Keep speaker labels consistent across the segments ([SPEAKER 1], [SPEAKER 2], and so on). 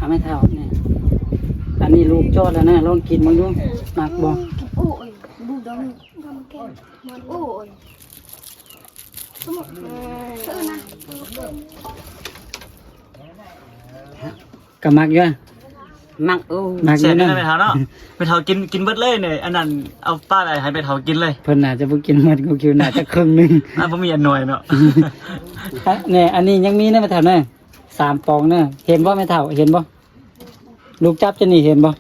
[SPEAKER 1] ไม่เท่าเนี่ยอันนี้ลูกจอดแล้วนะลองกินมึงดูหนักบ่
[SPEAKER 2] โอ้ยบูดองดองแก้มันโอ้ยสมุดนะ
[SPEAKER 1] กะมักอยู่
[SPEAKER 2] มัก
[SPEAKER 1] มักอ
[SPEAKER 3] เสร็
[SPEAKER 1] ยู่
[SPEAKER 3] จ
[SPEAKER 1] นะ
[SPEAKER 3] แล้วไปเท่าเนาะไปเท่ากินเบิดเลยเนี่ยอันนั้นเอาป้าไปให้ไปเท่ากินเลย
[SPEAKER 1] เพิ่นน่าจะบ่กินหมดกูคิวน่าจะครึ่งนึง
[SPEAKER 3] ผมมีอันหน่วยเนาะ
[SPEAKER 1] เนี่ยอันนี้ยังมีนะไม่เท่านะ3 ปองนะเห็นบ่ไม่เท่าเห็นบ่ลูกจับจะนี่เห็นบ่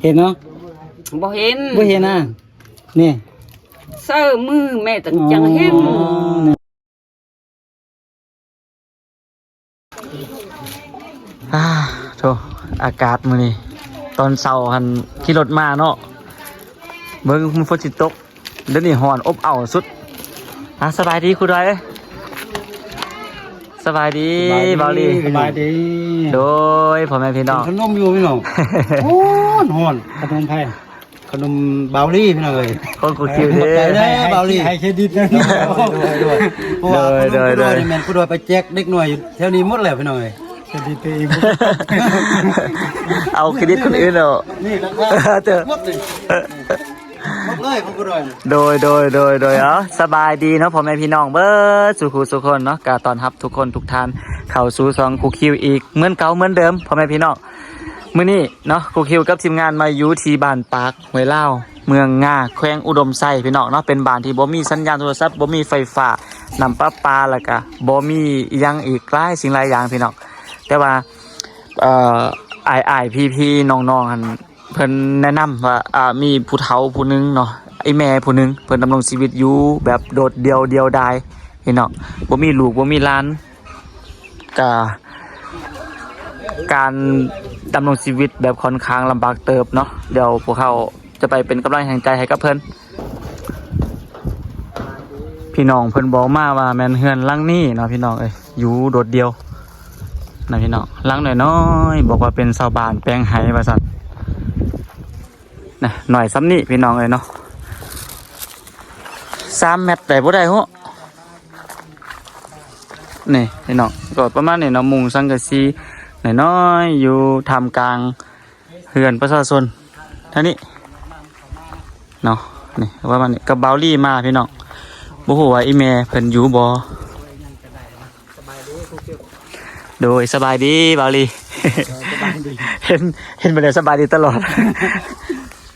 [SPEAKER 1] เห็นเนาะ
[SPEAKER 2] บ่เห็น
[SPEAKER 1] น่ะนี่
[SPEAKER 2] เซอร์มือแม่ตั้งจังเห็น
[SPEAKER 3] โธ่อากาศมื้อนี้ตอนเช้าหันขี่รถมาเนาะเบิ่งมันฝนสิตกเดี๋ยวนี้ร้อนอบอ้าวสุดสบายดีคุณดอยสบายดีเบาลี
[SPEAKER 1] สบายดี
[SPEAKER 3] โดยพ่อแม่พี่น้อง
[SPEAKER 1] ขนมอยู่พี่น้องฮ้อนขนมไผขนมเบาลี่พี่น้องเอ้ย
[SPEAKER 3] คนกูคิวเด้
[SPEAKER 1] เบาลี่ให้เครดิตนะด้วยเพราะว่าคุณแม่นคุณดอยไปแจกเด็กหน่อยแถวนี้หมดแล้วพี่น้องเอ้ยเครดิตตัวเอง
[SPEAKER 3] เอาเครดิตคนอื่นเนาะ
[SPEAKER 1] นี่ราคาหมดเลยของคุณดอย
[SPEAKER 3] โดยสบายดีเนาะพ่อแม่พี่น้องเบิดสุขุสุขคนเนาะกาตอนรับทุกคนทุกท่านเข้าสู่ซองคูคิวอีกเหมือนเก่าเหมือนเดิมพ่อแม่พี่น้องมื้อนี้เนาะคูคิวกับทีมงานมาอยู่ที่บ้านปากห้วยเล่าเมืองง่าแขวงอุดมไซพี่น้องเนาะเป็นบ้านที่บ่มีสัญญาณโทรศัพท์บ่มีไฟฟ้าน้ำประปาแล้วก็บ่มีอีหยังอีกหลายสิ่งหลายอย่างพี่น้องแต่ว่าพี่น้องๆหั่นเพิ่นแนะนำว่ามีผู้เฒ่าผู้นึงเนาะไอ้แม่ผู้นึงเพิ่นดำรงชีวิตอยู่แบบโดดเดียวดายพี่น้องบ่มีลูกบ่มีหลานก็การดำรงชีวิตแบบค่อนข้างลำบากเติบเนาะเดี๋ยวพวกเขาจะไปเป็นกำลังใจให้กับเพิ่นพี่น้องเพิ่นบอกมาว่าแม่นเฮือนหลังนี้เนาะพี่น้องเอ้ยอยู่โดดเดียวนะพี่น้องหลังน้อยๆบอกว่าเป็นชาวบ้านแปลงไห้ว่าซั่นนะหน่อยซ้ำนี่พี่น้องเอ้ยเนาะ3 เมตรได้บ่ได้ฮู้นี่พี่น้องก็ประมาณนี้เนาะมุงสังกะสีน้อยๆอยู่ท่ามกลางเฮือนประชาชนเท่านี้เนาะนี่ว่ามันกับเบาลี่มาพี่น้องบ่ฮู้ว่าอีแม่เพิ่นอยู่บ่โดยสบายดีเบาลี่ เห็นบ่ได้สบายดีตลอด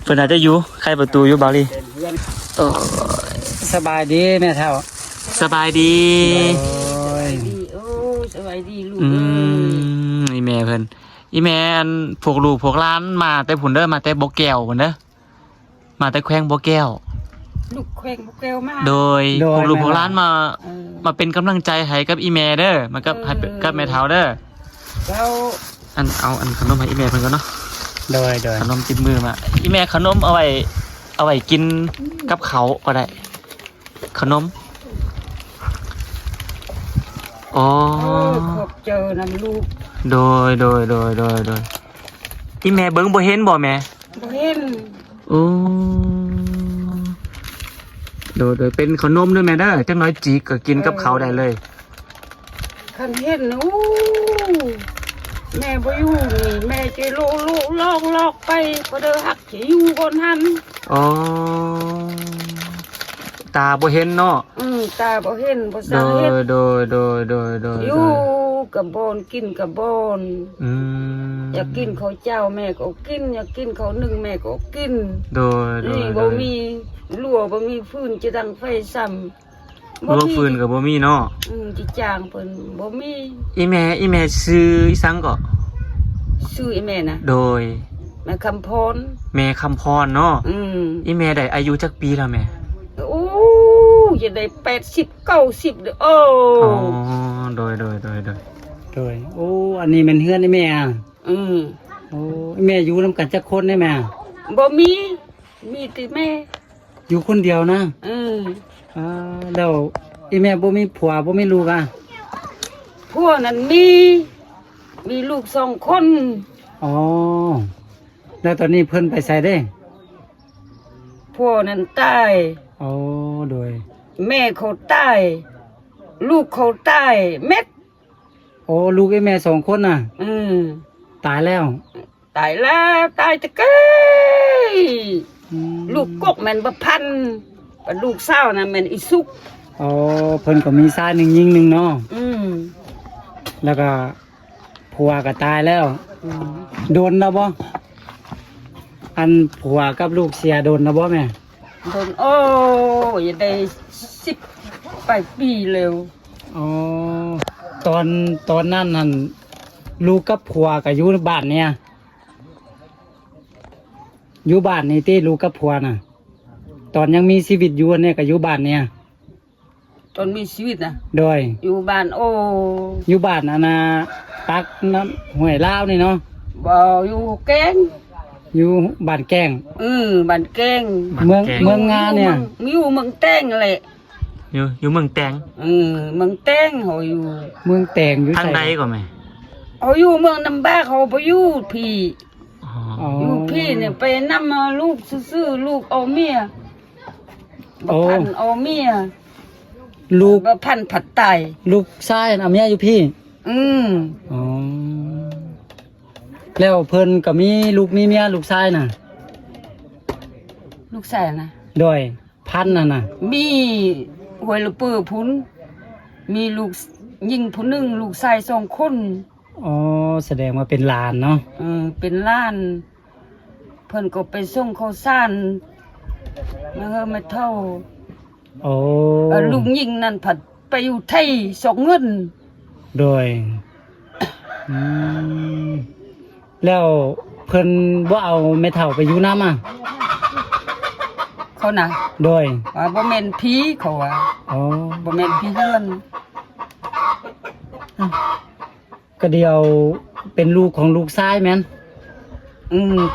[SPEAKER 3] เพิ่นอาจจะอยู่ใครประตูอยู่เบาลี่
[SPEAKER 1] สบายดีแม่เฒ่า
[SPEAKER 3] สบายดี
[SPEAKER 2] สบายดีลูก
[SPEAKER 3] อีแม่เพิ่นอีแม่อันพวกลูกพวกหลานมาแต่พุ่นเด้อมาแต่บ่แก้วพุ่นเด้อมาแต่แขวงบ่แก้ว
[SPEAKER 2] ลูกแขวงบ่แก้วมา
[SPEAKER 3] โดยพวกลูกพวกหลานมาเป็นกำลังใจให้กับอีแม่เด้อมากับแม่เฒ่าเด้อ
[SPEAKER 2] แล้ว
[SPEAKER 3] เอาขนมให้อีแม่เพิ่นก่อนเนาะ
[SPEAKER 1] โดย
[SPEAKER 3] ขนมติดมือมาอีแม่ขนมเอาไว้กินกับเขาก็ได้ขนมอ๋อ
[SPEAKER 2] ขอบเจอนำลูก
[SPEAKER 3] โดยอีแม่เบิ่งบ่เห็นบ่แม่
[SPEAKER 2] บ่เห็น
[SPEAKER 3] โอ้โดยเป็นขนมด้วยแม่เด้อจังน้อยจีก็กินกับเขาได้เลย
[SPEAKER 2] คันเห็นโอ้แม่บ่อยู่นี่แม่จะโลอกไปบ่เด้อหักสิอยู่คนหัน
[SPEAKER 3] อ๋อตาบ่เห็นเนาะ
[SPEAKER 2] ตาบ่เห็นบ่สาเห็น
[SPEAKER 3] โดย
[SPEAKER 2] อยู่กับบ่นกินกับบ่นอยากกินข้าวเจ้าแม่ก็กินอยากกินข้าวนึ่งแม่ก็กิน
[SPEAKER 3] โดย
[SPEAKER 2] นี่บ่มีรั่วบ่มีฟืนจะดังไฟซ้ำ
[SPEAKER 3] รั่วฟืนก็บ่มีเนาะ
[SPEAKER 2] จิจางเพิ่นบ่มี
[SPEAKER 3] อีแม่ชื่ออีสังก็
[SPEAKER 2] ชื่ออีแม่นะ
[SPEAKER 3] โดย
[SPEAKER 2] แม่คำพร
[SPEAKER 3] แม่คำพรเนาะอีแม่ได้อายุจักปีแล้วแม่
[SPEAKER 2] โอ้จะได้80 90เด้อโอ้
[SPEAKER 3] โดย
[SPEAKER 1] โอ้อันนี้มันเฮือนนี่แม่โอ้แม่อยู่นำกันจักคนได้แม่
[SPEAKER 2] บ่มีแต่แม่
[SPEAKER 1] อยู่คนเดียวนะแล้วอีแม่บ่มีผัวบ่มีลูก
[SPEAKER 2] ผัวนั้นมีลูก2 คน
[SPEAKER 1] อ๋อแล้วตอนนี้เพิ่นไปไสได้
[SPEAKER 2] ผัวนั้นตาย
[SPEAKER 1] อ๋อโดย
[SPEAKER 2] แม่เขาตายลูกเขาตายเม็ด
[SPEAKER 1] โอ้ลูกไอ้แม่2 คนน่ะ ตายแล้ว
[SPEAKER 2] ตายแล้วตายตะเกยลูกกกแม่นบ่พันปลูกเศร้านะแม่นอีสุก
[SPEAKER 1] อ๋อเพิ่นก็มีชายหนึ่งยิงหนึ่งเนาะ แล้วก็ผัวก็ตายแล้ว โดนแล้วบ่อันผัวกับลูกเสียโดนแล้วบ่แม่
[SPEAKER 2] โดนโอ้ยได้10 ปีเร็ว
[SPEAKER 1] อ๋อตอนนั้นนั่นลูกกับผัวก็อยู่บ้านเนี่ยอยู่บ้านนี่ที่ลูกกับผัวน่ะ ตอนยังมีชีวิตอยู่เนี่ยก็อยู่บ้านเนี่ย
[SPEAKER 2] จนมีชีวิตนะ
[SPEAKER 1] โดย
[SPEAKER 2] อยู่บ้านโอ้
[SPEAKER 1] อยู่บ้านอันน่ะปักน้ำห้วยลาวนี่เนาะ
[SPEAKER 2] บ่อยู่แกง
[SPEAKER 1] อยู่บ้านแก้ง
[SPEAKER 2] บ้านแกง
[SPEAKER 1] เมืองงานเนี่ย
[SPEAKER 2] อยู่เมืองแตงแหละ
[SPEAKER 3] อยู่เมืองแตง
[SPEAKER 2] เมืองแตงเขาอยู่
[SPEAKER 1] เมืองแตงอยู่
[SPEAKER 3] ทาง
[SPEAKER 1] ไส
[SPEAKER 3] ใดก่อนไหม
[SPEAKER 2] เขาอยู่เมืองน้ำบ้าเขาไปอยู่พี่
[SPEAKER 3] อ๋อ
[SPEAKER 1] อ๋อ
[SPEAKER 2] อยู่พี่เนี่ยไปนำมาลูกซื่อๆลูกเอาเมียบ่พันเอาเมีย
[SPEAKER 1] ลูก
[SPEAKER 2] บ่พันผัดไต
[SPEAKER 1] ลูกชายน่ะเมียอยู่พี่ อ๋อ แล้วเพิ่นก็มีลูกมีเมียลูกชายน่ะ
[SPEAKER 2] ลูกชายนะ
[SPEAKER 1] โดยพันน่ะ
[SPEAKER 2] มีหวยลูกปือพุนมีลูกยิงผู้หนึ่งลูกชาย2 คน
[SPEAKER 1] อ๋อแสดงว่าเป็นหลานเนาะ
[SPEAKER 2] เป็นล้าน เพิ่นก็ไปส่งข้าวสารมาเฮอไม่เท่า
[SPEAKER 1] โอ้
[SPEAKER 2] ลูกยิงนั่นผัดไปอยู่ไทย2 เงิน
[SPEAKER 1] โดยอืมแล้วเพิ่นบ่เอาแม่เฒ่าไปอยู่นำอ่ะ
[SPEAKER 2] เขาน่ะ
[SPEAKER 1] โดย
[SPEAKER 2] ว่าบ่แม่นผีเขาว่า
[SPEAKER 1] อ๋อ
[SPEAKER 2] บ่แม่นผีเฮือน
[SPEAKER 1] ก็เดียวเป็นลูกของลูกชายแม่น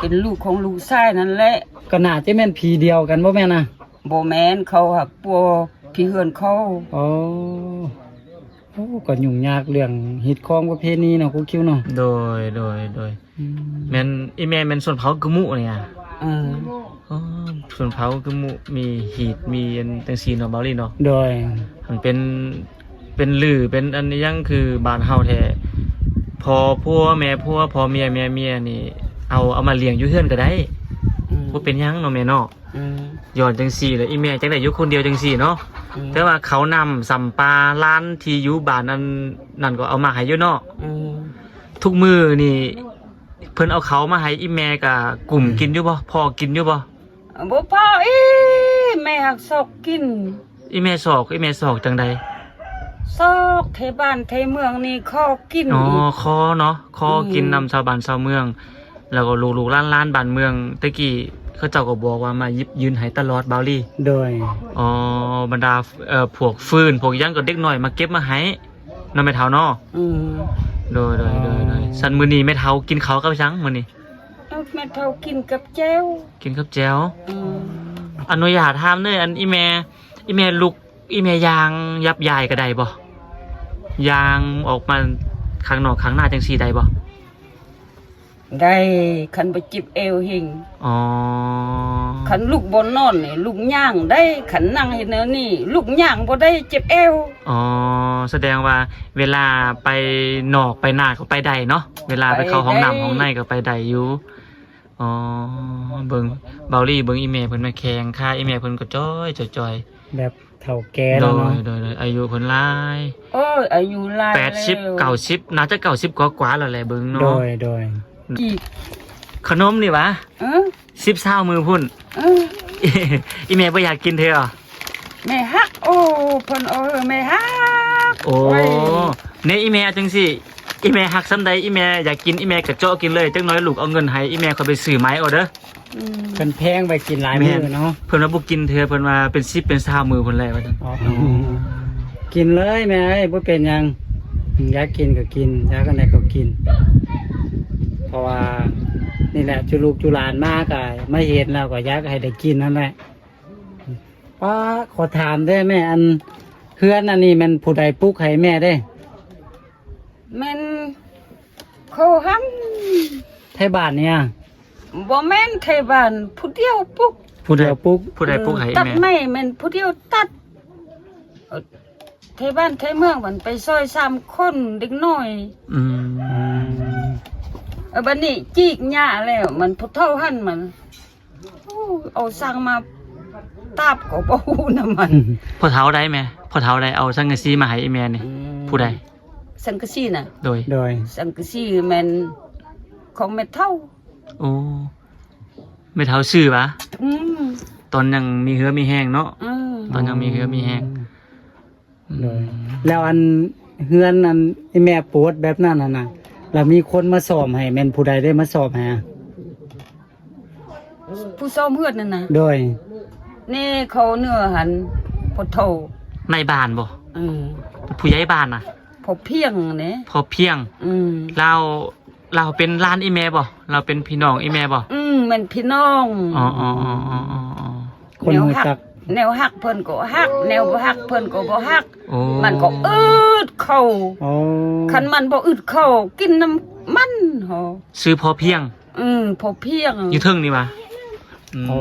[SPEAKER 2] เป็นลูกของลูกชายนั่นแหละ
[SPEAKER 1] ก็น่าจะแม่นผีเดียวกันบ่แม่นน่ะ
[SPEAKER 2] บ่แม่นเขาหักปัวผีเฮือนเขา
[SPEAKER 1] อ๋อโอ้ก็ยุ่งยากเรื่องฮิตของประเพณีเนาะครูคิวเนาะ
[SPEAKER 3] โดยแม่นอีแม่แม่นส่วนเผากึมุเนี่ย
[SPEAKER 2] เออ
[SPEAKER 3] อ๋อส่วนเผากึมุมีหีดมีอันจังซี่เนาะเบาลี่เนาะ
[SPEAKER 1] โดย
[SPEAKER 3] มันเป็นลือเป็นอันนี้ยังคือบ้านเฮาแท้พอพัวแม่พัวพอเมียแม่เมียนี่เอามาเลี้ยงอยู่เฮือนก็ได้บ่เป็นหยังเนาะแม่เนาะ ย้อนจังซี่เลยอีแม่จังได้อยู่คนเดียวจังซี่เนาะแต่ว่าเขานำสัมปาร้านที่อยู่บ้านนั่นก็เอามาให้อยู่เนาะทุกมื้อนี่เพิ่นเอาเขามาให้อีแม่กับกลุ่มกินอยู่บ่พอกินอยู่บ่
[SPEAKER 2] บ่พอแม่หักซอกกิน
[SPEAKER 3] อีแม่สอกจังใด
[SPEAKER 2] ซอกเทบ้านเทเมืองนี่ขอกิน
[SPEAKER 3] อ๋อคอเนาะคอกินนำชาวบ้านชาวเมือง แล้วก็ลูกๆล้านบ้านเมืองตะกี้เขาเจ้าก็บอกว่ามายิบยืนให้ตลอดบาวลี่
[SPEAKER 1] โดย
[SPEAKER 3] อ๋อบรรดาพวกฟืนพวกหยังก็เด็กน้อยมาเก็บมาให้นำแม่เฒ่าเนาะโดยสันมื้อนี้แม่เฒ่ากินข้าวกับหยังมื้อนี้
[SPEAKER 2] แม่เฒ่ากินกับแจ้ว
[SPEAKER 3] กินกับแจ่วอนุญาตถามเด้ออันอีแม่ลูกอีแม่ยางยับยายก็ได้บ่ยางออกมาข้างนอกข้างหน้าจังซี่ได้บ่
[SPEAKER 2] ได้คันไปจิบเอวหิง
[SPEAKER 3] อ๋อ
[SPEAKER 2] คันลูกบ่นอนนี่ลูกย่างได้คันนั่งเฮ็ดแนวนี้ลูกย่างบ่ได้เจ็บเอว
[SPEAKER 3] อ๋อแสดงว่าเวลาไปนอกไปหน้าก็ไปได้เนาะเวลาไปเข้าห้องน้ำห้องในก็ไปได้อยู่อ๋อเบิ่งเบาลี่เบิ่งอีเมลเพิ่นมาแข่งค่าอีเมลเพิ่นก็จ้อย
[SPEAKER 1] แบบเฒ่าแก่
[SPEAKER 3] โด
[SPEAKER 1] แล้วเนาะ
[SPEAKER 3] ยอายุเพิ่นหลาย
[SPEAKER 2] อายุหลาย
[SPEAKER 3] 80 90น่าจะ90กว่าๆแล้วแหละเบิ่ง
[SPEAKER 1] โด
[SPEAKER 3] เนาะ
[SPEAKER 1] ย
[SPEAKER 2] อีก
[SPEAKER 3] ขนมนี่วะ 10 20มือพุ่น อีเมลบ่อยากกินเธอเหรอ
[SPEAKER 2] แม่ฮักเพิ่นแม่ฮัก
[SPEAKER 3] โอ้ในอีเมลจังซี่อีเมลฮักซำใดอีเมลอยากกินอีเมลก็เจาะกินเลยจังน้อยลูกเอาเงินให้อีเมลค่อยไปซื้อไม้เอาเด้อ
[SPEAKER 1] เพิ่นแพงไปกินหลายมื้อเนาะ
[SPEAKER 3] เพิ่นว่าบ่กินเธอเพิ่นว่าเป็น10เป็น20มื้อเพิ่นแล้วว่าซั่น
[SPEAKER 1] อ๋อกินเลยแม่เอ้ยบ่เป็นหยังอยากกินก็กินอยากอันใดก็กิน เพราะว่านี่แหละจุลูกจุหลานมากก็ไม่เห็นแล้วก็อยากให้ได้กินนั่นแหละป้าขอถามได้แม่อันเพื่อนอันนี้มันผู้ใดปลุกให้แม่ได้
[SPEAKER 2] แม่นเขาหัน
[SPEAKER 1] ไทยบ้านเนี่ย
[SPEAKER 2] บ่แม่นไทยบ้านผู้เดียวปุ๊ก
[SPEAKER 1] ผู้เดียวปลุก
[SPEAKER 3] ผู้ใดปลุกให้
[SPEAKER 2] ตัด
[SPEAKER 3] แม่
[SPEAKER 2] ไม่แม่นผู้เดียวตัดไทยบ้านไทยเมืองมันไปซอย3 คนเด็กน้อย
[SPEAKER 3] อืม
[SPEAKER 2] บัดนี้จีกหญ้าแล้วมันพอเท่าหั่นมันโอ้เอาสั่งมาตาบก็บ่ฮู้นำมัน
[SPEAKER 3] พอเท้าได้ไหมพอเท้าได้เอาสังกะสีมาให้อีแม่นี่ผู้ใด
[SPEAKER 2] สังกะสีน่ะ
[SPEAKER 3] โดย
[SPEAKER 1] โดย
[SPEAKER 2] สังกะสีแม่นของแม่เฒ่า
[SPEAKER 3] โอ้ไม่เท้าชื่อวะ
[SPEAKER 2] อืม
[SPEAKER 3] ตอนยังมีเหือมีแห้งเนาะ
[SPEAKER 2] อืม
[SPEAKER 3] ตอนยังมีเหือมีแห้ง
[SPEAKER 1] โดยแล้วอันเฮือนอันไอ้แม่ปวดแบบนั้นน่ะแล้วมีคนมาสอบให้แม่นผู้ใดได้มาสอบให้อะ
[SPEAKER 2] ผู้ซ่อมเฮือดนั่นน่ะ
[SPEAKER 1] โดย
[SPEAKER 2] นี่เขาเนื้อหันพอเฒ่า
[SPEAKER 3] ในบ้านบ่
[SPEAKER 2] อืม
[SPEAKER 3] ผู้ใหญ่บ้านน่ะ
[SPEAKER 2] พอเพียงนี่
[SPEAKER 3] พอเพียง
[SPEAKER 2] อืม
[SPEAKER 3] เราเป็นร้านอีแม่บ่เราเป็นพี่น้องอีแม่บ่
[SPEAKER 2] มันพี่น้อง
[SPEAKER 3] อ๋ออ๋ออ๋ออ๋ออ๋อ
[SPEAKER 1] คนรู้จัก
[SPEAKER 2] แนวหักเพิ่นก็หัก แนวบ่หักเพิ่นก็บ่หัก
[SPEAKER 3] โอ้
[SPEAKER 2] มันก็อึดเข้า
[SPEAKER 1] โอ้
[SPEAKER 2] คันมันบ่อึดเข้ากินน้ำมันหอ
[SPEAKER 3] ซื้อพอเพียง
[SPEAKER 2] พอเพียง
[SPEAKER 3] อยู่เทิงนี่วะอืม
[SPEAKER 1] โอ้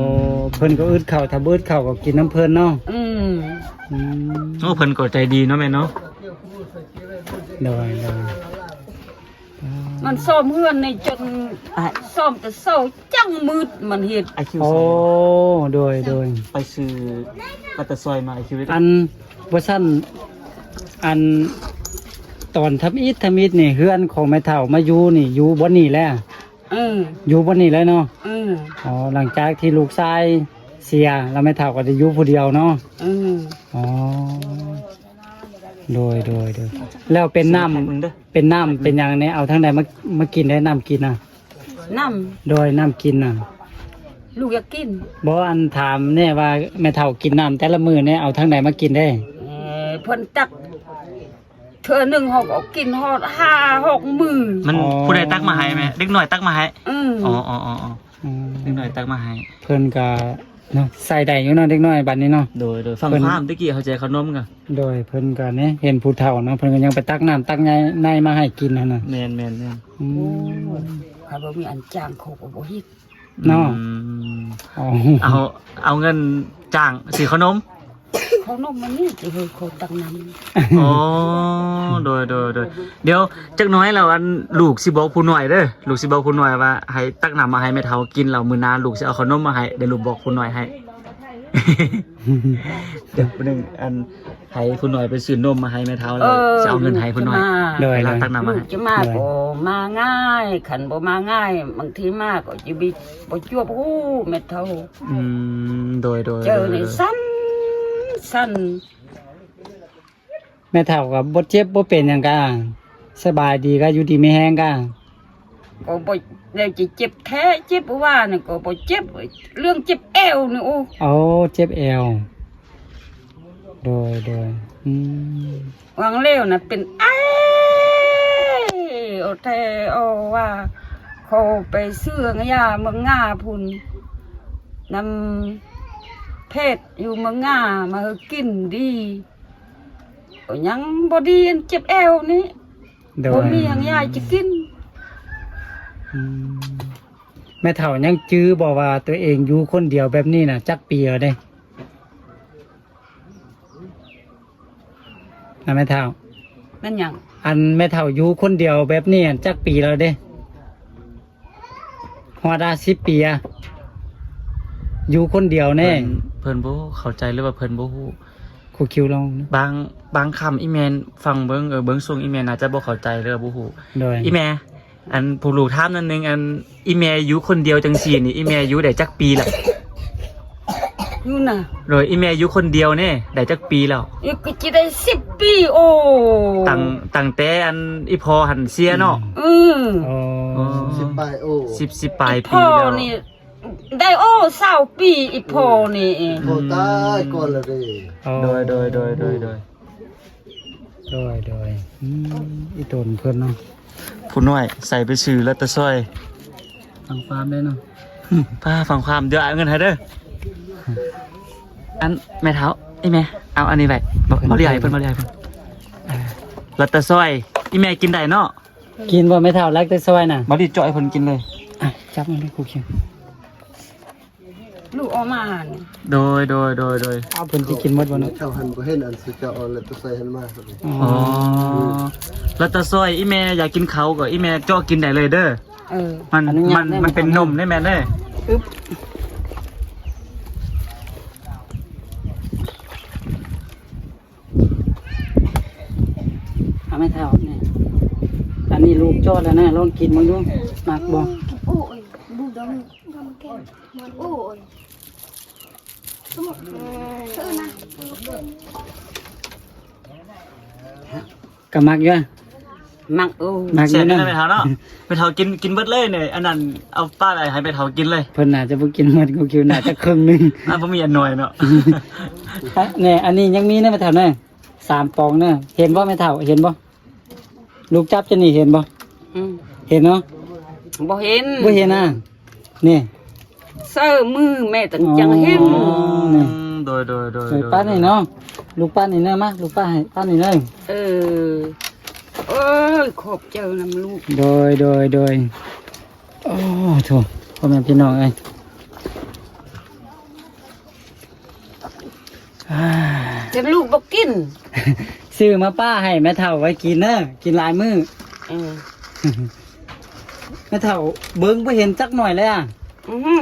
[SPEAKER 1] เพิ่นก็อึดข้าวถ้าบ่อึดข้าวก็กินน้ำเพิ่นเนาะ
[SPEAKER 2] อืม
[SPEAKER 1] อืม
[SPEAKER 3] โอ้เพิ่นก็ใจดีเนาะแม่เนาะ
[SPEAKER 1] โดยโดย
[SPEAKER 2] มันซ่อมเฮือนในจนซ่อมแต่เช้าจังมืดมันเฮ็ด
[SPEAKER 3] ไอคิว
[SPEAKER 1] โอ้โดยโดย
[SPEAKER 3] ไปซื้อปัตตะซอยมาไอคิว
[SPEAKER 1] อันบ่ซั่นอันตอนทำอิฐนี่เฮือนของแม่เฒ่ามาอยู่นี่อยู่บ่นี่แหละ
[SPEAKER 2] อืม
[SPEAKER 1] อยู่บ่นี่แล้วเนาะ
[SPEAKER 2] อืม
[SPEAKER 1] อ๋อหลังจากที่ลูกชายเสียแล้วแม่เฒ่าก็จะอยู่ผู้เดียวเนาะ
[SPEAKER 2] อืม
[SPEAKER 1] อ๋อโดยแล้วเป็นน้ำเป็นน้ำเป็นหยังเนี่ยเอาทางใดมากินได้น้ำกินน่ะ
[SPEAKER 2] น้
[SPEAKER 1] โดยน้ำกินน่ะ
[SPEAKER 2] ำลูกอยากกิน
[SPEAKER 1] บ่อันถามเนี่ยว่าแม่เฒ่ากินน้ำแต่ละมื้อเนี่ยเอาทางใดมากินได้
[SPEAKER 2] เพิ่นตักเทื่อหนึงเฮาก็กินฮอด5-6 มื้อ
[SPEAKER 3] มันผู้ใดตักมาให้แม่เด็กหน่อยตักมาให้
[SPEAKER 2] อืม
[SPEAKER 3] อ๋ออ๋ออ๋ออ๋อ
[SPEAKER 1] อืม
[SPEAKER 3] เด็กหน่อยตักมาให้
[SPEAKER 1] เพิ่นก็เนาะใส่ได้อยู่เนาะเด็กน้อยบัดนี้เนาะ
[SPEAKER 3] โดยฟังความตะกี้เขาใจเขานมกัน
[SPEAKER 1] โดยเพิ่นก็เนี่ยเห็นผู้เฒ่าเนาะเพิ่นก็ยังไปตักน้ำตักในมาให้กินนั่นน่ะ
[SPEAKER 3] แม่น
[SPEAKER 1] อืม
[SPEAKER 2] ถ้าบ่มีอันจ้างเขาก็บ่เฮ็ด
[SPEAKER 1] เนาะ
[SPEAKER 3] อืม
[SPEAKER 1] อ๋อ
[SPEAKER 3] เอาเงินจ้างซื้อขนม
[SPEAKER 2] เขานมมันนี่สิเฮ็ดเขาตักน้ำ
[SPEAKER 3] อ๋อโดยเดี๋ยวจักหน้อยแล้วอันลูกสิบอกผู้หน่อยเด้อลูกสิบอกผู้หน่อยว่าให้ตักน้ำมาให้แม่เฒ่ากินแล้วมื้อหน้าลูกสิเอาขนมมาให้เดี๋ยวลูกบอกผู้หน่อยให้ เดี๋ยวนึงอันให้ผู้หน่อยไปซื้อนมมาให้แม่เฒ่าแล้วจะเอาเงินให้ผู้หน่อย
[SPEAKER 1] โดย
[SPEAKER 3] เวลาตักน้ำมา
[SPEAKER 2] ลู
[SPEAKER 3] ให้
[SPEAKER 2] กจะมาก็มาง่ายขันบ่มาง่ายบางทีมาก็จะบิบ่จวบฮู้แม่เฒ่า
[SPEAKER 3] โดย
[SPEAKER 2] เจอในสั้น
[SPEAKER 1] แม่เฒ่าก็บ่เจ็บบ่เป็นหยังกะสบายดีก็อยู่ดีมีแฮงกะ
[SPEAKER 2] ก็บ่ได้จะเจ็บแท้เจ็บว่านี่ก็บ่เจ็บเรื่องเจ็บเอวนี่โอ้
[SPEAKER 1] เอาเจ็บเอวโดยอืม
[SPEAKER 2] วางเร็วน่ะเป็นไอ้โอ้แท้โอ้ว่าเขาไปซื้อยาเมืองง่าพุ่นนำเพชรอยู่เมืองง่ามาให้กินดีก็ยังบ่ดีอันเจ็บเอวนี่
[SPEAKER 1] โด
[SPEAKER 2] บ่
[SPEAKER 1] ย
[SPEAKER 2] มีหยังยายจะกิน
[SPEAKER 1] อืมแม่เฒ่ายังจื้อบอกว่าตัวเองอยู่คนเดียวแบบนี้น่ะจักปีแล้วเด้นะแม่เฒ่า
[SPEAKER 2] นั่นหยัง
[SPEAKER 1] อันแม่เฒ่าอยู่คนเดียวแบบนี้อะจักปีแล้วเด้ฮอด10 ปีอะอยู่คนเดียวแน่
[SPEAKER 3] เพิ่นบ่เข้าใจหรือว่าเพิ่นบ่ฮู้
[SPEAKER 1] ครูคิวลองนะ
[SPEAKER 3] บางคำอีแมนฟังเบิ่งทรงอีแมนอาจจะบ่เข้าใจหรือว่าบ่ฮู้
[SPEAKER 1] โดย
[SPEAKER 3] อีแม่อันผู้ลูกถามนั่นนึงอันอีแม่อยู่คนเดียวจังซี่นี่อีแม่อยู่ได้จักปีละ
[SPEAKER 2] อยู่น่ะ
[SPEAKER 3] โดยอีแม่อยู่คนเดียวแน่ได้จักปีแล้ว
[SPEAKER 2] อีกก็จะได้10 ปีโอ้
[SPEAKER 3] ตั้งแต่อันอีพอหันเสียเนาะ
[SPEAKER 2] อือ
[SPEAKER 1] อ๋อ
[SPEAKER 4] 10 ปลายโอ้
[SPEAKER 3] 10ปลาย
[SPEAKER 2] พ่
[SPEAKER 3] ปี
[SPEAKER 2] อ
[SPEAKER 3] แล้ว
[SPEAKER 2] นี่ได้โอ้20 ปีอีพ่อนี่
[SPEAKER 4] โคตายก่อนละเด้
[SPEAKER 1] อ๋อ
[SPEAKER 3] โดย
[SPEAKER 1] โดยอีตนเพิ่นเนาะ
[SPEAKER 3] ผู้น้อยใส่ไปซื้อแล้วตะซอย
[SPEAKER 1] ฟังความได้เนาะ
[SPEAKER 3] ป้าฟังความเดี๋ยวเอาเงินให้เด้ออันแม่เท้าไอ้แม่เอาอันนี้ไปบ่เรียกให้เพิ่นบ่เรียกให้เพิ่นแล้วตะซอยอีแม่กินได้เนาะ
[SPEAKER 1] กินบ่แม่เฒ่ารักแต่ซอยน่ะ
[SPEAKER 3] บ่ได้เจาะให้เพิ่นกินเลย
[SPEAKER 1] อ่ะจับมาเลยครูคิว
[SPEAKER 2] ลูกออกมานี่
[SPEAKER 3] โดย
[SPEAKER 1] เอาเพิ่นสิกินหมดบ่เนาะ
[SPEAKER 4] เจ้าหันบ่เห็นอันสิเจ้าเอาแล้วตัวใส่หันมาครับ
[SPEAKER 1] อ๋อ
[SPEAKER 3] อ๋อแล้วตาซอยอีแม่อยากกินเขาก็อีแม่เจาะกินได้เลยเด้อ
[SPEAKER 2] เออ
[SPEAKER 3] มันเป็นนมได้แม่เด้อ
[SPEAKER 1] อึ๊บเอาไม่เท่าเนี่ยอันนี้ลูกโจทย์แล้วนะลองกินมึงดูมักบ่
[SPEAKER 5] Ôi, bù đông găm kem. Ôi. Số một. Số mà.
[SPEAKER 1] ก็มักอยู่อะ
[SPEAKER 2] มักโอ้
[SPEAKER 1] มักอ
[SPEAKER 3] เสีย
[SPEAKER 1] ยู่
[SPEAKER 3] นี่
[SPEAKER 1] นะ
[SPEAKER 3] ไปเท่าเนาะไปเท่ากินเบิดเลยเนี่ยอันนั้นเอาป้าอะไรให้ไปเท่ากินเลย
[SPEAKER 1] เพิ่นน่าจะบ่กินหมดกูคิวน่าจะครึ่งหนึง
[SPEAKER 3] อ่ะบ่มีอันหน่อยเนาะ
[SPEAKER 1] เนี่ยอันนี้ยังมีนะไม่เท่านะ3 ปองนะเห็นบ่ไม่เท่าเห็นบ่ลูกจับจะนี่เห็นบ่
[SPEAKER 2] อืม
[SPEAKER 1] เห็นเนาะ
[SPEAKER 2] บ่เห็น
[SPEAKER 1] บ่เห็นอ่ะนี่
[SPEAKER 2] เสื้อมือแม่ตั้งจังเห็น
[SPEAKER 1] อ๋อนี่
[SPEAKER 3] โดย
[SPEAKER 1] เออป้านี่เนาะลูกป้านี่เนาะมาลูกป้าให้ป้านี่เลย
[SPEAKER 2] เออเอ้ยขอบเจ้านำลูก
[SPEAKER 1] โดยโอ้โถพ่อแม่พี่น้องเอ้ยอ่า
[SPEAKER 2] จะลูกบ่กิน
[SPEAKER 1] ซื้อมาป้าให้แม่เฒ่าไว้กินเนอะกินหลายมื้อ
[SPEAKER 2] เออ
[SPEAKER 1] แม่เฒ่าเบิ่งบ่เห็นจักหน่อยเลยอ่ะ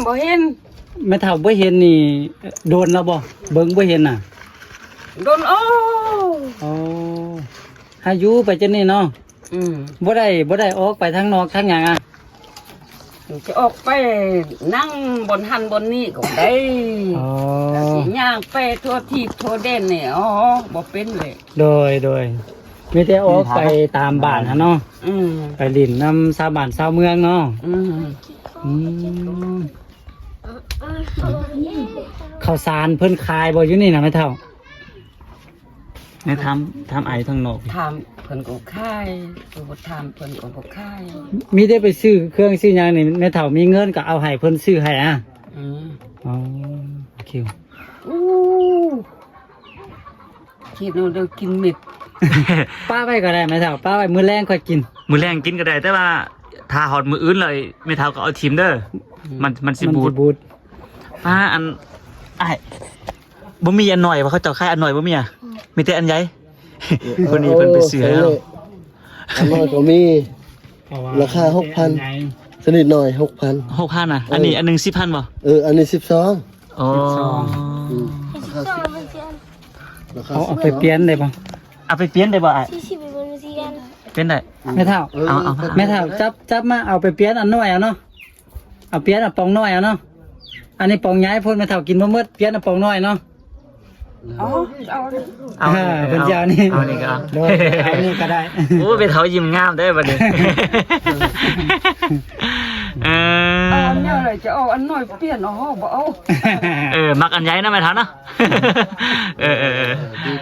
[SPEAKER 2] บ่เห็น
[SPEAKER 1] แม่เฒ่าบ่เห็นนี่โดนแล้วบ่เบิ่งบ่เห็นน่ะ
[SPEAKER 2] โดนโอ้
[SPEAKER 1] อ๋ออายุไปจังนี่เนาะ
[SPEAKER 2] อืม
[SPEAKER 1] บ่ได้ออกไปทางนอกทางหยังอ่ะ
[SPEAKER 2] จะออกไปนั่งบนหันบนนี้ก็ได้
[SPEAKER 1] อ๋อ
[SPEAKER 2] สิย่างไปทั่วที่ทั่วเด่นเนี่ยอ๋อบ่เป็นเลย
[SPEAKER 1] โดยมีแต่ออกไปตามบ้านฮะเนาะ
[SPEAKER 2] อืม
[SPEAKER 1] ไปลิ้นนำชาวบ้านชาวเมืองเนาะ
[SPEAKER 2] อืม
[SPEAKER 1] อืมข้าวสารเพิ่นขายบ่อยู่นี่นะแม่เฒ่าแม่ทำไอทางนอก
[SPEAKER 2] ถามเพิ่นก็ค่ายตัวบ่ถามเพิ่นก็บ่ค่าย
[SPEAKER 1] มีได้ไปซื้อเครื่องซื้อหยังนี่แม่เฒ่ามีเงินก็เอาให้เพิ่นซื้อให้อ่ะ
[SPEAKER 2] อืม
[SPEAKER 1] อ๋อโอเค
[SPEAKER 2] อู้คิดเอาเดี๋ยวกินเม็ด
[SPEAKER 1] ป้าไปก็ได้แม่เฒ่าป้าไปมื้อแรงค่อยกิน
[SPEAKER 3] มื้อแรงกินก็ได้แต่ว่าถ้าหอดมื้ออื่นเลยไม่เท่าก็เอาทีมเด้อมันสิบูด
[SPEAKER 1] บูด
[SPEAKER 3] ป้าอันไอ้บ่มีอันหน่อยว่าเขาเจ้าค่ายอันหน่อยบ่มีอ่ะมีแต่อันใหญ่ คนนี้เพิ่นไปเสือแล้ว
[SPEAKER 4] อันน้อยก็มี ราคา สนิทหน่อย 6,000
[SPEAKER 3] 6,000น่ะอันนี้อันหนึง 10,000บ่
[SPEAKER 4] อันนี้ 12
[SPEAKER 3] อ๋อ
[SPEAKER 4] ราคา
[SPEAKER 5] Sao mà chị ăn?
[SPEAKER 4] ราคา
[SPEAKER 1] เอาไปเปลี่ยนได้บ่
[SPEAKER 3] เอาไปเปลี่ยนได้บ่ไอ้
[SPEAKER 5] Chị phải bớt chị ăn.
[SPEAKER 3] เปลี่ยนได้
[SPEAKER 1] แม่เฒ่า
[SPEAKER 3] เอา
[SPEAKER 1] แม่เฒ่าจับมาเอาไปเปลี่ยนอันน้อยเอาเนาะเอาเปลี่ยนอันปองน้อยเอาเนาะอันนี้ปองใหญ่พ่นแม่เฒ่ากินบ่หมดเปลี่ยนอันปองน้อยเนาะ
[SPEAKER 2] อ๋อเอาดิ
[SPEAKER 3] เอานี่
[SPEAKER 1] เพิ่นจะเอานี่
[SPEAKER 3] เอานี่ก็เอา
[SPEAKER 1] โดยเอานี่ก็ได้
[SPEAKER 3] โอ้ไปเฒ่ายิ้มงามเด้อบัดนี้ เอ
[SPEAKER 2] เอา
[SPEAKER 3] อ
[SPEAKER 2] อันเนี้ยเลยจะเอาอันน้อยเปลี่ยนอ๋อบ่เอา
[SPEAKER 3] มักอันใหญ่นะแม่เฒ่านะ เออ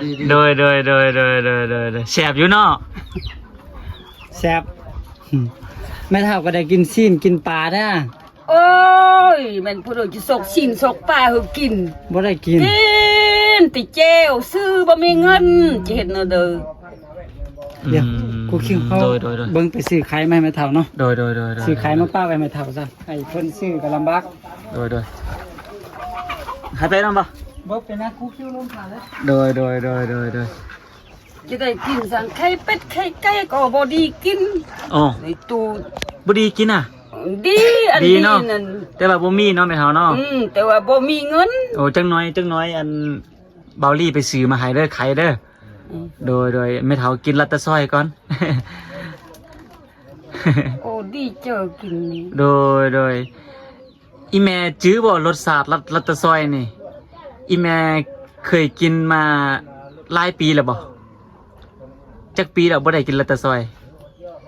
[SPEAKER 4] ดี
[SPEAKER 3] โดยแซ่บอยู่เนาะ
[SPEAKER 1] แซ่บแม่เฒ่าก็ได้กินซีนกินปลาเด้อ
[SPEAKER 2] โอ้ยแม่นผู้โดยจะสกชินสกปลาให้กิน
[SPEAKER 1] บ่ได้กิน
[SPEAKER 2] กินติเจวซื้อบ่มีเงินจะเห็นเอาเด้อ
[SPEAKER 1] เดี๋ยวกูคิวเขา
[SPEAKER 3] โดย
[SPEAKER 1] เบิ่งไปซื้อไข่มาให้แม่เฒ่าเนาะ
[SPEAKER 3] โดย
[SPEAKER 1] ซื้อไข่มาป้าไว้แม่เฒ่าซะให้เพิ่นซื้อก็ลำบาก
[SPEAKER 3] โดยหายไปนำบ่
[SPEAKER 1] บ่เป็นนะกูคิวลงขาเลย
[SPEAKER 3] โดย
[SPEAKER 2] จะได้กินสั่งไข่เป็ดไข่ไก่ก็บ่ดีกิน
[SPEAKER 3] อ๋อ
[SPEAKER 2] ในตู้
[SPEAKER 3] บ่ดีกินอ่ะ
[SPEAKER 2] ดีอัน
[SPEAKER 3] ดี
[SPEAKER 2] นี้
[SPEAKER 3] เนาะ
[SPEAKER 2] นั่น
[SPEAKER 3] แต่ว่าบ่มีเนาะแม่เฒ่าเนาะ
[SPEAKER 2] แต่ว่าบ่มีเงิน
[SPEAKER 3] โอ้จังน้อยอันเบาลี่ไปซื้อมาให้เด้อไข่เด้อโดยแม่เฒ่ากินลัตตะซอยก่อน
[SPEAKER 2] โอ้ดีเจอกินนี่
[SPEAKER 3] โดยอีแม่จื้อบ่รสชาติลัตตะซอยนี่อีแม่เคยกินมาหลายปีแล้วบ่จักปีแล้วบ่ได้กินลัตตะซอย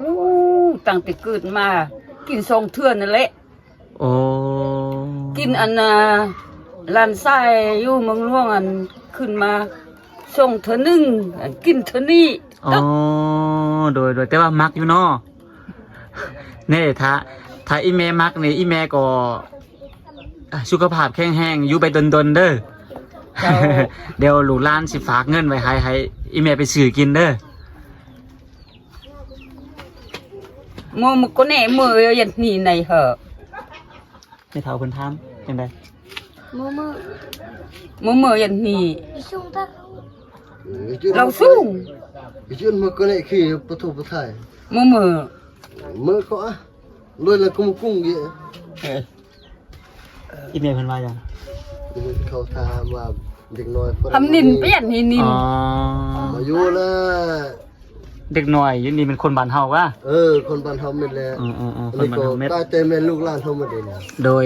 [SPEAKER 2] อู้ตั้งแต่เกิดมา กิน2เทื่อนั่นแหละ
[SPEAKER 3] โอ้
[SPEAKER 2] กินอันลานไส้อยู่เมืองหลวงอันขึ้นมาส่งเธอหนึ่งอันกินเธอนี่
[SPEAKER 3] อ๋อโดยแต่ว่ามักอยู่เนาะ นี่ถ้าอีแม่มักนี่อีแม่ก็สุขภาพแข็งแรงอยู่ไปดนๆเด้อ
[SPEAKER 2] เจ้า
[SPEAKER 3] เดี๋ยวลูกหลานสิฝากเงินไว้ให้อีแม่ไปซื้อกินเด้อ
[SPEAKER 2] มือมันก็แน่มือยันนี่ในเหอะ
[SPEAKER 3] ไม่เท่าเพิ่นถามจังได๋
[SPEAKER 5] Mơ mơ.
[SPEAKER 2] มือยันนี่
[SPEAKER 5] Đi xuống ta.
[SPEAKER 2] เราสู้
[SPEAKER 4] cái chuyện mà có lẽ khi bắt thủ bắt thải
[SPEAKER 2] มือ
[SPEAKER 4] mơ có ด้วยแล้วกุ้งเยอะ
[SPEAKER 3] อีเมลเพิ่นว่าหยัง
[SPEAKER 4] เขาถามว่าเด็กน้อย
[SPEAKER 2] ทำนินเปลี่ยนนิน
[SPEAKER 3] อ๋อ
[SPEAKER 4] อายุแล้ว
[SPEAKER 3] เด็กน้อยอยู่นี่เป็นคนบ้านเฮาวะ
[SPEAKER 4] คนบ้านเฮาเม็ดแล้ว
[SPEAKER 3] คน
[SPEAKER 4] นี่
[SPEAKER 3] บ้าน
[SPEAKER 4] ก็
[SPEAKER 3] เฮาเม็ด
[SPEAKER 4] ตาเต็มเป็นลูกหลานเฮาหมดเลยนะ
[SPEAKER 3] โดย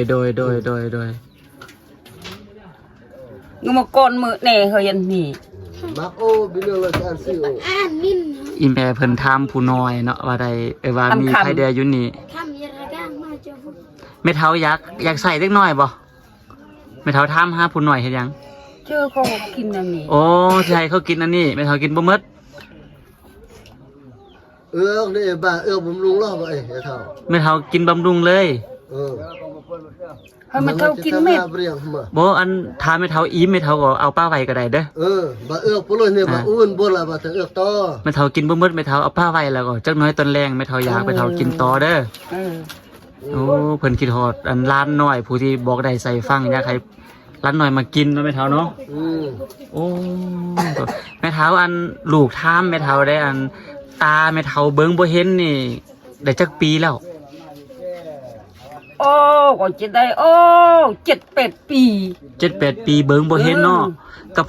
[SPEAKER 2] งมากอนมือแน่เฮยันนี่
[SPEAKER 4] มักโอ้บิเรื่องละการซื้อโอ้
[SPEAKER 5] อ่านนิน
[SPEAKER 3] อีแม่เพิ่นถามผู้น้อยเนาะว่าได้ว่ามีไผแดอยู่นี่
[SPEAKER 5] ทำยาก้างมาจะพูด
[SPEAKER 3] แม่เฒ่าอยากใส่เล็กน้อยบ่แม่เฒ่าถามหาผู้น้อยเฮ็ดหยัง
[SPEAKER 2] เจอเขากินอันนี้
[SPEAKER 3] โอ้สิให้เขากินอันนี้แม่เฒ่ากินบ่หมด
[SPEAKER 4] นี่บ้าบำรุงรอบไอ้เท่า
[SPEAKER 3] แม่เฒ่ากินบำรุงเลย
[SPEAKER 2] ให้มันเท่ากินเม็ด
[SPEAKER 4] เรียงมา
[SPEAKER 3] บ่อันถามแม่เฒ่าอิ่มแม่เฒ่าก็เอาป้าไว้ก็ได้เด้อ
[SPEAKER 4] บ้าปุโรเนี่ยบ้าอ้วนบ่ละบ้าถึงต่อ
[SPEAKER 3] แม่เฒ่ากินบ่หมดแม่เฒ่าเอาป้าไว้แล้วก็จักหน้อยตอนแรงแม่เฒ่าอยากแม่เฒ่ากินต่อเด้อ
[SPEAKER 2] เออ
[SPEAKER 3] โอ้เพิ่นคิดฮอดอันร้านน้อยผู้ที่บอกได้ใส่ฟังอยากให้ร้านน้อยมากินเนาะแม่เฒ่าเนาะโอ้แม่เฒ่าอันลูกถามแม่เฒ่าได้อันตาแม่เฒ่าเบิ่งบ่เห็นนี่ได้จักปีแล้ว
[SPEAKER 2] โอ้ก็จะได้โอ้7-8 ปี
[SPEAKER 3] 7-8 ปีเบิ่งบ่เห็นเนาะก็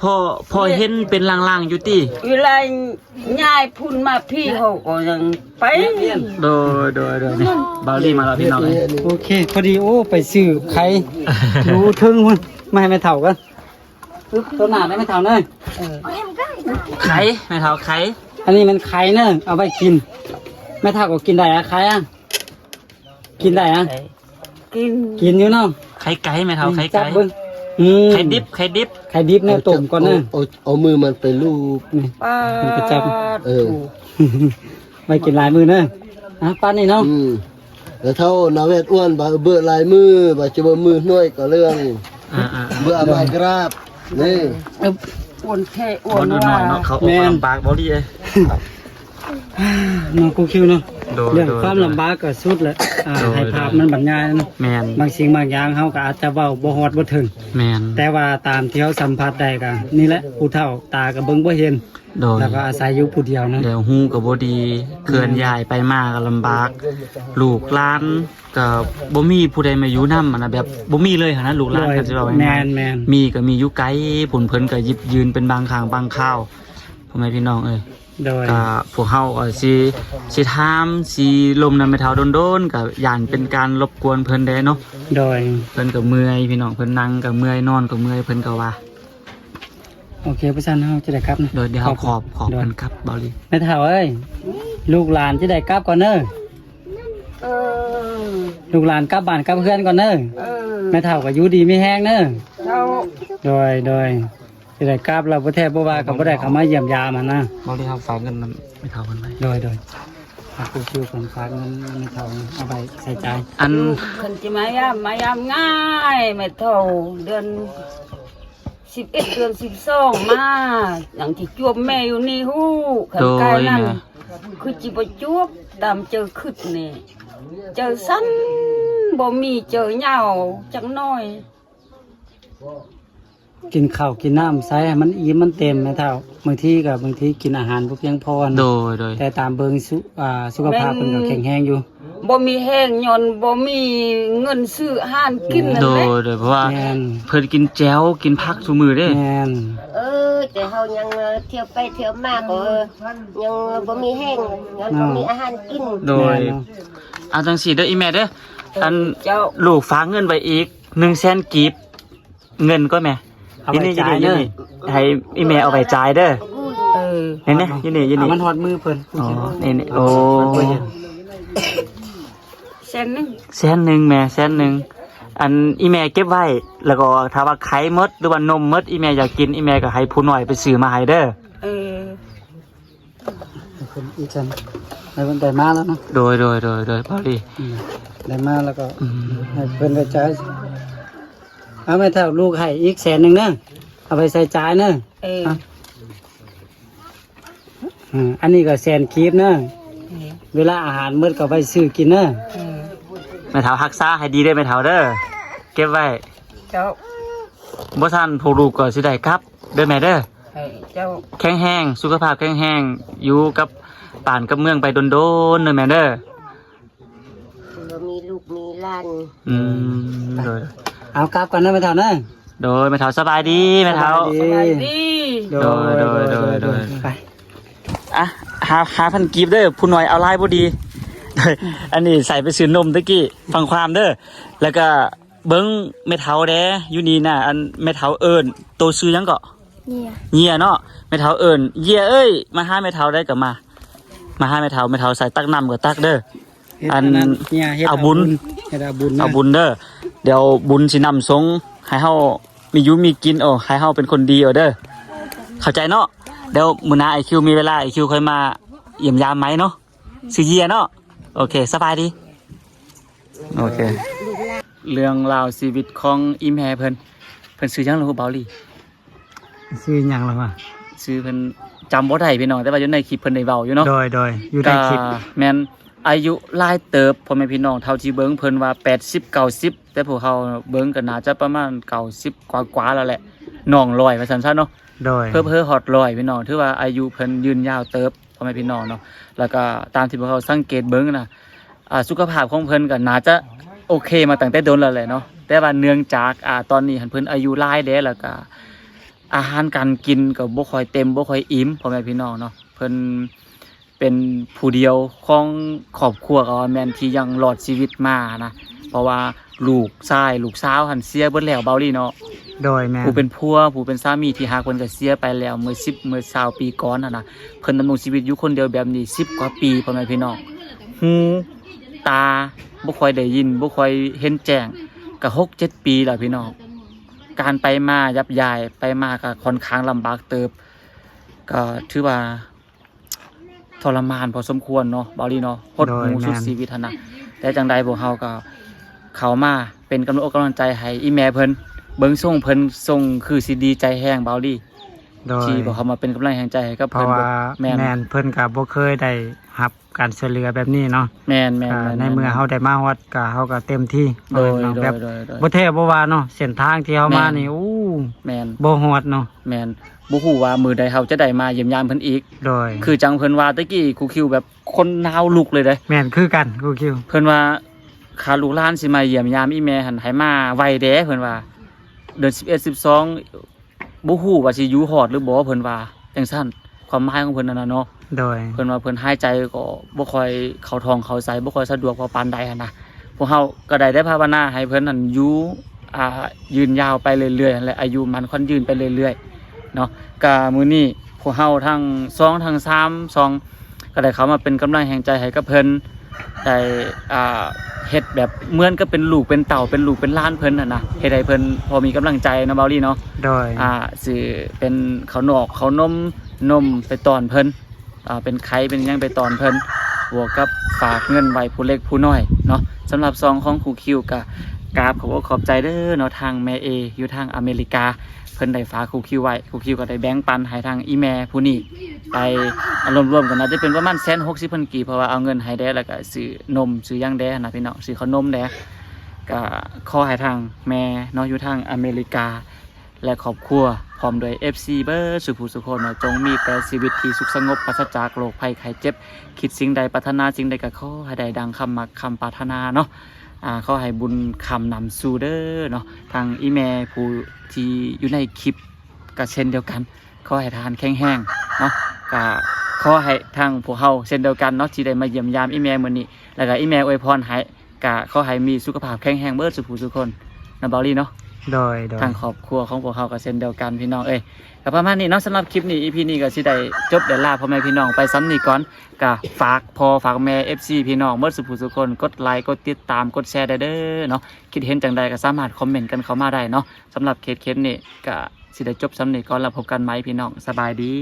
[SPEAKER 3] พอเห็นเป็นลางๆอยู่ติ
[SPEAKER 2] เวลาย้ายพุ่นมาพี่เขาก็ยังไป
[SPEAKER 3] โดยนี่บาวลี่มาแล้วพี่น้องเอ้ย
[SPEAKER 1] โอเคพอดีโอ้ไปซื้อไข่รู้ถึงมันไม่ให้แม่เฒ่ากันปึ๊บตัวหน้าได้แม่เฒ่าเด้อ
[SPEAKER 3] ไข่แม่เฒ่าไข่
[SPEAKER 1] อันนี้มันไข่เด้อเอาไปกินแม่เฒ่าก็กินได้อะไข่อะกินได้อะ
[SPEAKER 2] กิน
[SPEAKER 1] กินอยู่เนาะ
[SPEAKER 3] ไข่ไก่แม่เฒ่าไข่
[SPEAKER 1] จั
[SPEAKER 3] ไก่
[SPEAKER 1] บเบิ่งไข่ดิบ
[SPEAKER 3] ไข่ดิบ
[SPEAKER 1] ไข่ดิบเนี่ยต้มก่อนเด้อ
[SPEAKER 4] เอามือมันไปลูบ
[SPEAKER 1] นี่
[SPEAKER 2] ป้า
[SPEAKER 1] มันก็จับ
[SPEAKER 2] ถูก
[SPEAKER 1] ไปกินหลายมื้อเด้ออ่ะป้านนี่เนาะ
[SPEAKER 4] แล้วเท่านาเวทอ้วนบ่เบื่อลายมือบ่จะบ่มือน้อยก็เรื่อง เบื่อมากราบนี่
[SPEAKER 2] อ้วนแท้อ้ว
[SPEAKER 3] บ่
[SPEAKER 2] น
[SPEAKER 3] น้
[SPEAKER 2] ว่า
[SPEAKER 3] อยๆเนาะเขาออกลำบากบาวลี่เอ้ย
[SPEAKER 1] น้องกูคิวเนาะ
[SPEAKER 3] โดย
[SPEAKER 1] เรื่องความลำบากก็สุดแหละให้ภาพมันบรรยายเนาะ
[SPEAKER 3] แม่น
[SPEAKER 1] บางสิ่งบางอย่างเฮาก็อาจจะเว้าบ่ฮอดบ่ถึง
[SPEAKER 3] แม่น
[SPEAKER 1] แต่ว่าตามที่เฮาสัมผัสได้ก็นี่แหละผู้เฒ่าตาก็เบิ่งบ่เห็น
[SPEAKER 3] โดย
[SPEAKER 1] แล้วก็อาศัยอยู่ผู้เดียวเนาะ
[SPEAKER 3] เดี๋ยวฮู้ก็บ่ดีเคลื่อนย้ายไปมาก็ลำบาก ลูกหลานก็บ่มีผู้ใดมาอยู่นำนะแบบบ่มีเลยหั่นนะลูกหลานก็สิว่า
[SPEAKER 1] แม่
[SPEAKER 3] ง่าย
[SPEAKER 1] นแม่น
[SPEAKER 3] ๆมีก็มีอยู่ไกลผลเพิ่นก็หยิบยืนเป็นบางครั้งบางคราวพ่อแม่พี่น้องเอ้ย
[SPEAKER 1] โดย
[SPEAKER 3] ก็พวกเฮาก็สิถามสิลมนำไปเท่าโดนๆก็ย่านเป็นการรบกวนเพิ่นได้เนาะ
[SPEAKER 1] โดย
[SPEAKER 3] เพิ่นก็เมื่อยพี่น้องเพิ่นนั่งก็เมื่อยนอนก็เมื่อยเพิ่นก็ว่า
[SPEAKER 1] โอเคประชันเฮาจะได้กลับนะ
[SPEAKER 3] โดยเดี๋ยวเฮาขอบเพิ่นครับเบาลี
[SPEAKER 1] แม่เฒ่าเอ้ยลูกหลานจะได้กลับก่อนเด้อ
[SPEAKER 2] เออ
[SPEAKER 1] ลูกหลานกลับบ้านกลับเพื่อนก่อนเด้อ
[SPEAKER 2] เออ
[SPEAKER 1] แม่เฒ่าก็อยู่ดีมีแฮงเด้อ
[SPEAKER 2] เจ้า
[SPEAKER 1] โดยจะได้กลับเราบ่แท้บ่ว่าก็บ่ได้เข้ามาเยี่ยมยามหั่นนะ
[SPEAKER 3] เบาลีเฮาฝากเงินนำไปเท่าเพิ่นไว้
[SPEAKER 1] โดยกูคิวผมฝากเงินแม่เฒ่าเอาไปใส่ใจาย
[SPEAKER 3] อัน
[SPEAKER 2] คันจะมายามง่ายไม่เท่าเดือน11 เดือน 12 มาอย่างที่จวบแม่อยู่นี่ฮู้ขัน
[SPEAKER 3] โด
[SPEAKER 2] กาย
[SPEAKER 3] ย
[SPEAKER 2] นั่น
[SPEAKER 3] นะ
[SPEAKER 2] คือจิบจวบตามเจอขึ้นนี่เจอสั้นบ่มีเจอเหยาวจังน้อย
[SPEAKER 1] กินข้าวกินน้ำใส่ให้มันอิ่มมันเต็มแม่เฒ่าบางทีกินอาหารบ่เพียงพอนะ
[SPEAKER 3] โดย
[SPEAKER 1] แต่ตามเบิ่งสุขภาพเพิ่นก็แข็งแรงอยู่
[SPEAKER 2] บ่มีแห้งยนต์บ่มีเงินซื้ออาหารกินนั่น
[SPEAKER 3] โด
[SPEAKER 2] แหละ
[SPEAKER 3] ยเพราะว่า
[SPEAKER 1] แม่น
[SPEAKER 3] เพิ่นกินแจ่วกินผักซุมื้อเด้
[SPEAKER 1] แม่น
[SPEAKER 5] แต่เฮายังเที่ยวไปเที่ยวมาก็ยังบ่มีแห้งยังบ่มีอาหารกิน
[SPEAKER 3] โดย
[SPEAKER 1] แม่นเนาะ
[SPEAKER 3] เอาจังซี่เด้ออีแม่เด้ออัน
[SPEAKER 2] เจ้า
[SPEAKER 3] ลูกฝากเงินไว้อีก100,000กีบเงินก็แม่
[SPEAKER 1] เอาไปจ่ายเด้อ
[SPEAKER 3] ให้อีแม่เอาไปจ่ายเด้อ
[SPEAKER 2] เออ
[SPEAKER 3] นี่ๆอยู่
[SPEAKER 1] เอา
[SPEAKER 3] นี่
[SPEAKER 1] มันฮอดมือเพิ่น
[SPEAKER 3] อ๋อนี่โอ้
[SPEAKER 2] เส้นหนึง
[SPEAKER 3] 100,000แม่100,000อันอีแม่เก็บไว้แล้วก็ถ้าว่าไข่หมดหรือว่านมหมดอีแม่อยากกินอีแม่ก็ให้ผู้น้อยไปซื้อมาให้เด้อ
[SPEAKER 2] เออ
[SPEAKER 1] เพิ่นอีกซั่นแล้วเพิ่นได้มาแล้วเนาะ
[SPEAKER 3] โดยพอดี
[SPEAKER 1] ได้มาแล้วก็ให้เพิ่นได้จ่ายเอาแม่เฒ่าลูกให้อีก100,000เด้อเอาไปใส่จ่ายเด้อ
[SPEAKER 2] เออ
[SPEAKER 1] อันนี้ก็100,000กีบเด้อเวลาอาหารมื้อก็ไปซื้อกินเด้อ
[SPEAKER 2] เออ
[SPEAKER 3] แม่เฒ่ารักษาให้ดีเด้อแม่เฒ่าเด้อเก็บไว้
[SPEAKER 2] เจ้า
[SPEAKER 3] บ่ทันพวกลูกก็สิได้ครับเด้อแม่เด้อ
[SPEAKER 2] ให้เจ้า
[SPEAKER 3] แข็งแรงสุขภาพแข็งแรงอยู่กับป่านกับเมืองไปโดนๆเด้อแม่เด้อ
[SPEAKER 5] บ่มี
[SPEAKER 2] มีลูกมีหลาน
[SPEAKER 3] โดย
[SPEAKER 1] เอากลับกันนะแม่เฒ่านะ
[SPEAKER 3] โดยแม่เฒ่าสบายดีแม่เฒ่า
[SPEAKER 2] สบายดี
[SPEAKER 3] โดย
[SPEAKER 1] ไป
[SPEAKER 3] อ่ะหาพันกีบเด้อผู้น้อยเอาลายบ่ดีโดยอันนี้ใส่ไปซื้อนมตะกี้ฟังความเด้อแล้วก็เบิ้งแม่เฒ่าแด้อยู่นี่น่ะอันแม่เฒ่าเอิ้นโตซื้อหยังก็
[SPEAKER 5] เนี่ย
[SPEAKER 3] เหียเนาะแม่เฒ่าเอิ้นเหียเอ้ยมาหาแม่เฒ่าได้ก็มาหาแม่เฒ่าใส่ตักน้ำก็ตักเด้อ อัน
[SPEAKER 1] เนี่ยฮ็ด
[SPEAKER 3] เอาบุญ
[SPEAKER 1] เฮ็ดเอาบุญนะ
[SPEAKER 3] เอาบุญเด้อเดี๋ยวบุญสินำสงให้เฮามีอยู่มีกินให้เฮาเป็นคนดีเด้อเข้าใจเนาะเดี๋ยวมื้อหน้า IQ มีเวลา IQ ค่อยมาเยี่ยมยามไหมเนาะสิเยียเนาะโอเคสบายดีโอเคเรื่องราวชีวิตของอีแม่เพิ่นชื่อหยังล่ะฮู้เบาลี่
[SPEAKER 1] ซื้อหยังล่ะวะ
[SPEAKER 3] ชื่อเพิ่นจำบ่ได้พี่น้องแต่ว่าอยู่ในคลิปเพิ่นได้เว้าอยู่เนาะ
[SPEAKER 1] โดยอยู่ในคลิป
[SPEAKER 3] ก็แม่นอายุหลายเติบพ่อแม่พี่น้องเท่าที่เบิ่งเพิ่นว่า80 90แต่พวกเขาเบิ่งก็น่าจะประมาณ90กว่าๆแล้วแหละน้อง100ว่าซั่นซะเนาะ
[SPEAKER 1] โดย
[SPEAKER 3] เพิ่อฮอด100พี่น้องถือว่าอายุเพิ่นยืนยาวเติบพ่อแม่พี่น้องเนาะแล้วก็ตามที่พวกเขาสังเกตเบิ่งน่ะสุขภาพของเพิ่นก็น่าจะโอเคมาตั้งแต่โดนแล้วแหละเนาะแต่ว่าเนื่องจากตอนนี้หันเพิ่นอายุหลายเด้แล้วก็อาหารการกินก็บ่ค่อยเต็มบ่ค่อยอิ่มพ่อแม่พี่น้องเนาะเพิ่นเป็นผู้เดียวของครอบครัวก็ว่าแม่นที่ยังรอดชีวิตมานะเพราะว่าลูกชายลูกสาวหันเสียเบิดแล้วเบาลี่เนาะ
[SPEAKER 1] โดยแม่
[SPEAKER 3] ผู้เป็นผัวผู้เป็นสามีที่หาคนก็เสียไปแล้วเมื่อ20ปีก่อนนะเพิ่นดำรงชีวิตอยู่คนเดียวแบบนี้10กว่าปีพ่อแม่พี่น้องหูตาบ่ค่อยได้ยินบ่ค่อยเห็นแจ้งก็6-7 ปีแล้วพี่น้องการไปมายับยายไปมาก็ค่อนข้างลำบากเติบก็ถือว่าทรมานพอสมควรเนาะเบาลี่เนาะหดหูสุดชีวิตนะแต่จังใดพวกเฮาก็เข้ามาเป็นกำลังอกกำลังใจให้อีแม่เพิ่นเบิ่งส่งเพิ่นส่งคือสิดีใจแห้งเบาลี่
[SPEAKER 1] โดย
[SPEAKER 3] ที่บอกเขามาเป็นกำลังแห่งใจให้กับ
[SPEAKER 1] เพ
[SPEAKER 3] เพิ่
[SPEAKER 1] ราะ
[SPEAKER 3] น
[SPEAKER 1] ว่า
[SPEAKER 3] แม่น
[SPEAKER 1] แม่นเพิ่นก็บ่เคยได้รับการช่วยเหลือแบบนี้เนาะ
[SPEAKER 3] แม่น
[SPEAKER 1] ก็ในเมื่อเฮาได้มาฮอดก็เฮาก็เต็มที่
[SPEAKER 3] โดย
[SPEAKER 1] เนาะ
[SPEAKER 3] โด
[SPEAKER 1] แบ
[SPEAKER 3] ย
[SPEAKER 1] บ
[SPEAKER 3] โดยโดย
[SPEAKER 1] บ่แท้บ่ว่าเนาะเส้นทางที่เฮามา
[SPEAKER 3] แม่น
[SPEAKER 1] นี่อู้
[SPEAKER 3] แม่น
[SPEAKER 1] บ่ฮอดเนาะ
[SPEAKER 3] แม่นบ่ฮู้ว่ามื้อใดเฮาจะได้มาเยี่ยมยามเพิ่นอีก
[SPEAKER 1] โดย
[SPEAKER 3] คือจังเพิ่นว่าตะกี้ครูคิวแบบคนหนาวลุกเลยเด้
[SPEAKER 1] แม่นคือกันครูคิว
[SPEAKER 3] เพิ่นว่าขาลูกหลานสิมาเยี่ยมยามอีแม่หันให้มาไวเด้เพิ่นว่าเดือน11 12บ่ฮู้ว่าสิอยู่ฮอดหรือบ่เพิ่นว่าจังซั่นความหมายของเพิ่นนั่นน่ะเนาะ
[SPEAKER 1] โดย
[SPEAKER 3] เพิ่นว่าเพิ่นหายใจก็บ่ค่อยเข้าท้องเข้าไสบ่ค่อยสะดวกพอปานใดหั่นนะพวกเฮาก็ได้ภาวนาให้เพิ่นนั่นอยู่ยืนยาวไปเรื่อยๆนั่นแหละอายุมันค่อนยืนไปเรื่อยๆเนาะก็มื้อนี้พวกเฮาทั้ง2ทั้ง3 2ก็ได้เข้ามาเป็นกำลังแห่งใจให้กับเพิ่นได้เฮ็ดแบบเหมือนกับเป็นลูกเป็นเต่าเป็นลูกเป็นหล้านเพิ่นน่ะนะเฮ็ดให้เพิ่นพอมีกำลังใจเนาะเบาลี่เนาะ
[SPEAKER 1] โดย
[SPEAKER 3] สิเป็นข้าวนอกข้าวนมไปตอนเพิ่นเป็นไข่เป็นหยังไปตอนเพิ่นบวกกับฝากเงินไว้ผู้เล็กผู้น้อยเนาะสำหรับซองของครูคิวกะกราบขอบใจเด้อเนาะทางแม่เออยู่ทางอเมริกาเพิ่นได้ฝากครูคิวไว้ครูคิวก็ได้แบ่งปันให้ทางอีแม่ผู้นี้ไปรวมๆกันน่าจะเป็นประมาณ160,000 กีบเพราะว่าเอาเงินให้แด้แล้วก็ซื้อนมซื้อหยังแด้นะพี่น้องซื้อขนมแด้ก็ขอให้ทางแม่เนาะอยู่ทางอเมริกาและครอบครัวพร้อมด้วย FC เบอร์สุภูสุคนจงมีแต่ชีวิตที่สุขสงบปราศจากโรคภัยไข้เจ็บคิดสิ่งใดปรารถนาสิ่งใดก็ขอให้ได้ดังคำมักคำปรารถนาเนาะขอให้บุญคำนำสู่เด้อเนาะทางอีแม่ผู้ที่อยู่ในคลิปก็เช่นเดียวกันขอให้ทานแข็งแห้งเนาะก็ขอให้ทางพวกเฮาเช่นเดียวกันเนาะที่ได้มาเยี่ยมยามอีแม่มื้อนี้แล้วก็อีแม่อวยพรให้ก็ขอให้มีสุขภาพแข็งแรงเบิดสุภูสุคนนะเบาลี่เนาะ
[SPEAKER 1] โดย
[SPEAKER 3] ทางครอบครัวของพวกเขาก็เช่นเดียวกันพี่น้องก็ประมาณนี้เนาะสำหรับคลิปนี้ EP นี้ก็สิได้จบได้ลาพ่อแม่พี่น้องไปซ้ำนี่ก่อนก็ฝากพ่อฝากแม่ FC พี่น้องเมื่อสุภูสุคนกดไลค์กดติดตามกดแชร์ได้เด้อเนาะคิดเห็นจังใดก็สามารถคอมเมนต์กันเข้ามาได้เนาะสำหรับเคสนี้ก็สิได้จบซ้ำนี่ก่อนแล้วพบกันไหมพี่น้องสบายดี